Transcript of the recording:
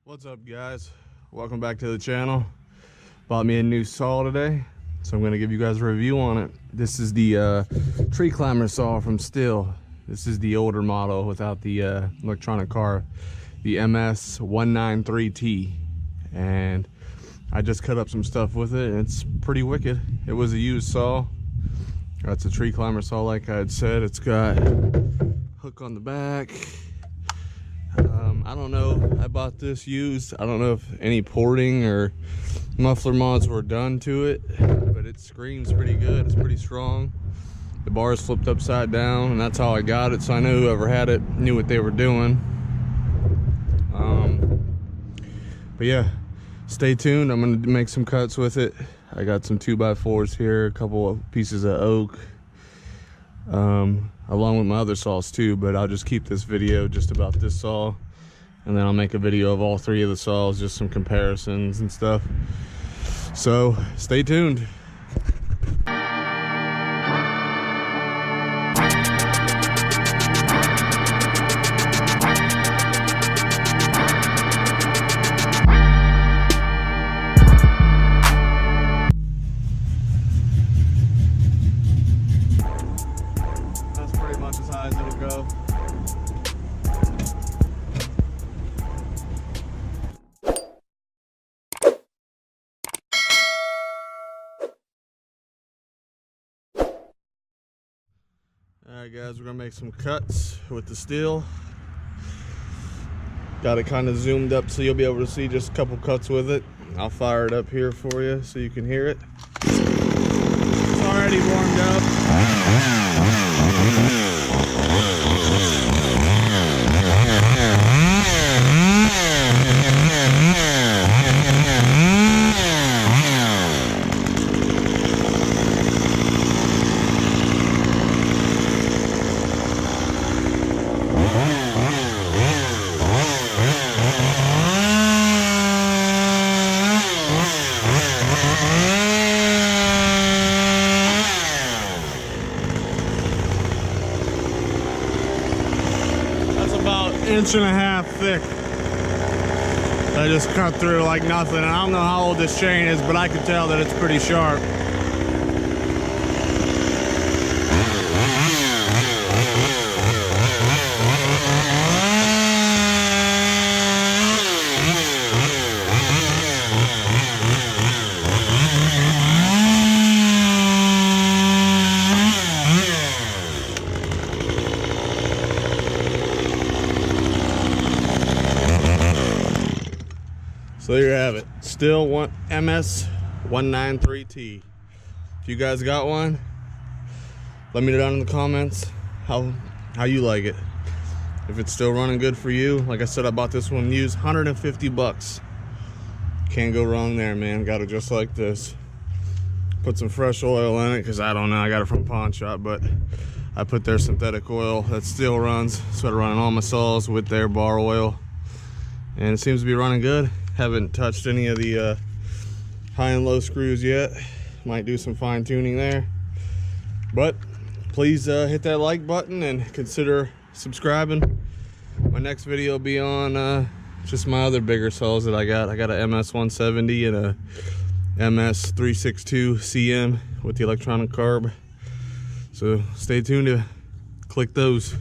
What's up, guys? Welcome back to the channel. Bought me a new saw today, so I'm going to give you guys a review on it. This is the tree climber saw from Stihl. This is the older model without the electronic carb, the ms193t, and I just cut up some stuff with it, and it's pretty wicked. It was a used saw. It's a tree climber saw, like I had said. It's got hook on the back. I don't know, I bought this used. I don't know if any porting or muffler mods were done to it, but it screams pretty good. It's pretty strong. The bar is flipped upside down, and that's how I got it, so I know whoever had it knew what they were doing. But yeah, stay tuned. I'm gonna make some cuts with it. I got some 2x4s here, a couple of pieces of oak, along with my other saws too, but I'll just keep this video just about this saw, and then I'll make a video of all three of the saws, just some comparisons and stuff. So stay tuned. That's pretty much as high as it'll go. Alright guys, we're gonna make some cuts with the Stihl. Got it kind of zoomed up so you'll be able to see just a couple cuts with it. I'll fire it up here for you so you can hear it. It's already warmed up. Inch and a half thick. I just cut through like nothing. And I don't know how old this chain is, but I can tell that it's pretty sharp. So there you have it. Stihl ms193t. If you guys got one, let me know down in the comments how you like it. If it's still running good for you, like I said, I bought this one used, 150 bucks. Can't go wrong there, man. Got it just like this. Put some fresh oil in it, because I don't know, I got it from Pawn Shop, but I put their synthetic oil that Stihl runs. So I run all my saws with their bar oil, and it seems to be running good. Haven't touched any of the high and low screws yet. Might do some fine tuning there. But please hit that like button and consider subscribing. My next video will be on just my other bigger saws that I got. I got a ms170 and a ms362 CM with the electronic carb. So stay tuned to click those.